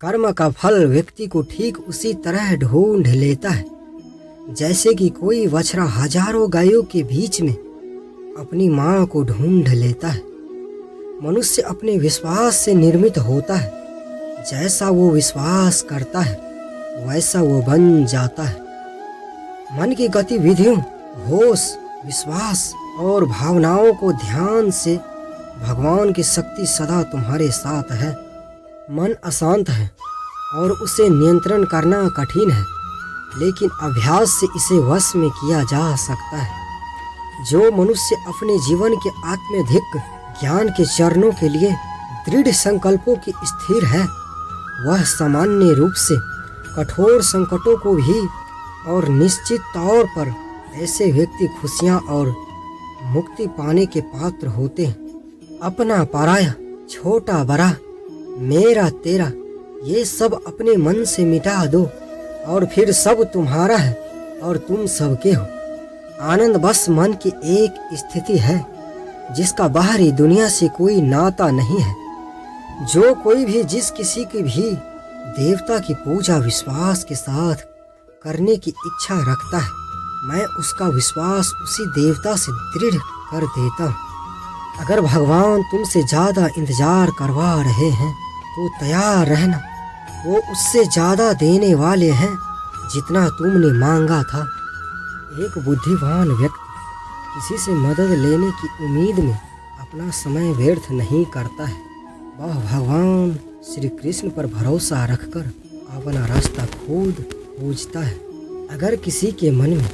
कर्म का फल व्यक्ति को ठीक उसी तरह ढूंढ लेता है जैसे कि कोई बछड़ा हजारों गायों के बीच में अपनी माँ को ढूंढ लेता है। मनुष्य अपने विश्वास से निर्मित होता है। जैसा वो विश्वास करता है वैसा वो बन जाता है। मन की गतिविधियों, होश, विश्वास और भावनाओं को ध्यान से भगवान की शक्ति सदा तुम्हारे साथ है। मन अशांत है और उसे नियंत्रण करना कठिन है, लेकिन अभ्यास से इसे वश में किया जा सकता है। जो मनुष्य अपने जीवन के आत्माधिक ज्ञान के चरणों के लिए दृढ़ संकल्पों की स्थिर है, वह सामान्य रूप से कठोर संकटों को भी और निश्चित तौर पर ऐसे व्यक्ति खुशियाँ और मुक्ति पाने के पात्र होते हैं। अपना पराया, छोटा बड़ा, मेरा तेरा, ये सब अपने मन से मिटा दो और फिर सब तुम्हारा है और तुम सबके हो। आनंद बस मन की एक स्थिति है जिसका बाहरी दुनिया से कोई नाता नहीं है। जो कोई भी जिस किसी की भी देवता की पूजा विश्वास के साथ करने की इच्छा रखता है, मैं उसका विश्वास उसी देवता से दृढ़ कर देता हूँ। अगर भगवान तुमसे ज़्यादा इंतजार करवा रहे हैं तो तैयार रहना, वो उससे ज़्यादा देने वाले हैं जितना तुमने मांगा था। एक बुद्धिमान व्यक्ति किसी से मदद लेने की उम्मीद में अपना समय व्यर्थ नहीं करता है। वह भगवान श्री कृष्ण पर भरोसा रखकर अपना रास्ता खुद खोजता है। अगर किसी के मन में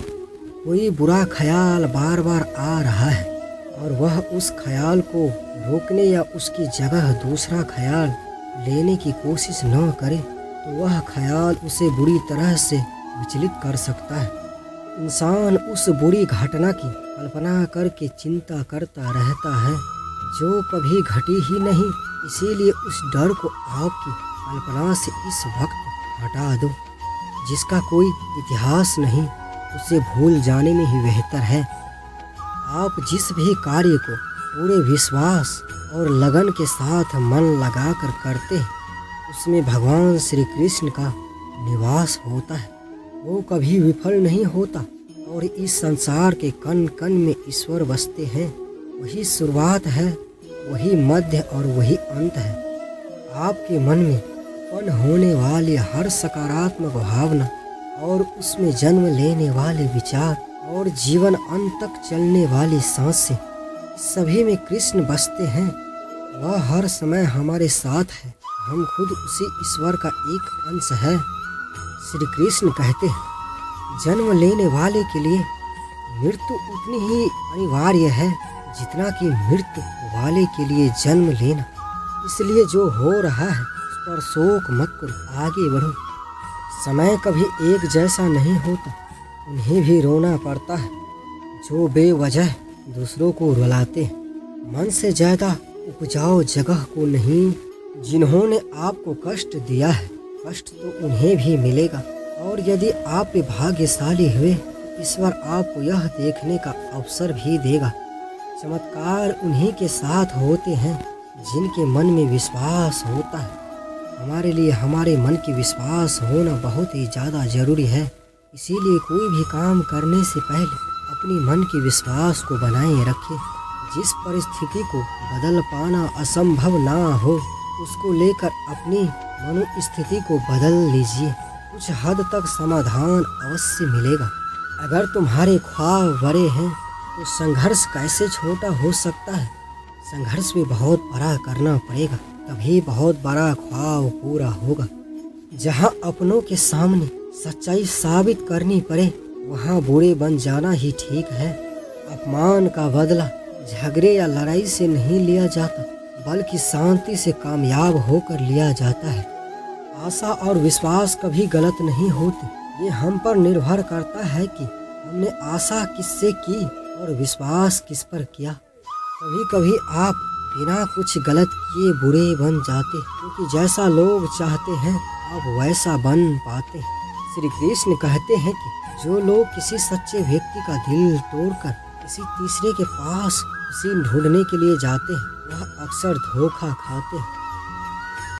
कोई बुरा ख्याल बार बार आ रहा है और वह उस ख्याल को रोकने या उसकी जगह दूसरा ख्याल लेने की कोशिश न करे तो वह ख्याल उसे बुरी तरह से विचलित कर सकता है। इंसान उस बुरी घटना की कल्पना करके चिंता करता रहता है जो कभी घटी ही नहीं। इसीलिए उस डर को आपकी कल्पना से इस वक्त हटा दो। जिसका कोई इतिहास नहीं, उसे भूल जाने में ही बेहतर है। आप जिस भी कार्य को पूरे विश्वास और लगन के साथ मन लगाकर करते हैं, उसमें भगवान श्री कृष्ण का निवास होता है। वो कभी विफल नहीं होता और इस संसार के कण कण में ईश्वर बसते हैं। वही शुरुआत है, वही मध्य और वही अंत है। आपके मन में उत्पन्न होने वाली हर सकारात्मक भावना और उसमें जन्म लेने वाले विचार और जीवन अंत तक चलने वाली सांसें, सभी में कृष्ण बसते हैं। वह हर समय हमारे साथ है। हम खुद उसी ईश्वर का एक अंश है। श्री कृष्ण कहते हैं, जन्म लेने वाले के लिए मृत्यु उतनी ही अनिवार्य है जितना कि मृत्यु वाले के लिए जन्म लेना। इसलिए जो हो रहा है उस पर शोक मत करो, आगे बढ़ो। समय कभी एक जैसा नहीं होता, उन्हें भी रोना पड़ता है जो बेवजह दूसरों को रुलाते हैं। मन से ज़्यादा उपजाऊ जगह को नहीं। जिन्होंने आपको कष्ट दिया है, कष्ट तो उन्हें भी मिलेगा। और यदि आप भाग्यशाली हुए, ईश्वर आपको यह देखने का अवसर भी देगा। चमत्कार उन्हीं के साथ होते हैं जिनके मन में विश्वास होता है। हमारे लिए हमारे मन की विश्वास होना बहुत ही ज़्यादा ज़रूरी है। इसीलिए कोई भी काम करने से पहले अपनी मन की विश्वास को बनाए रखें। जिस परिस्थिति को बदल पाना असंभव ना हो, उसको लेकर अपनी मनोस्थिति को बदल लीजिए। कुछ हद तक समाधान अवश्य मिलेगा। अगर तुम्हारे ख्वाब बड़े हैं तो संघर्ष कैसे छोटा हो सकता है। संघर्ष भी बहुत बड़ा करना पड़ेगा, तभी बहुत बड़ा ख्वाब पूरा होगा। जहाँ अपनों के सामने सच्चाई साबित करनी पड़े, वहाँ बुरे बन जाना ही ठीक है। अपमान का बदला झगड़े या लड़ाई से नहीं लिया जाता, बल्कि शांति से कामयाब होकर लिया जाता है। आशा और विश्वास कभी गलत नहीं होते। ये हम पर निर्भर करता है कि हमने आशा किससे की और विश्वास किस पर किया। कभी कभी आप बिना कुछ गलत किए बुरे बन जाते, क्योंकि जैसा लोग चाहते हैं आप वैसा बन पाते। श्री कृष्ण कहते हैं कि जो लोग किसी सच्चे व्यक्ति का दिल तोड़कर किसी तीसरे के पास खुशी ढूंढने के लिए जाते हैं, वह अक्सर धोखा खाते हैं।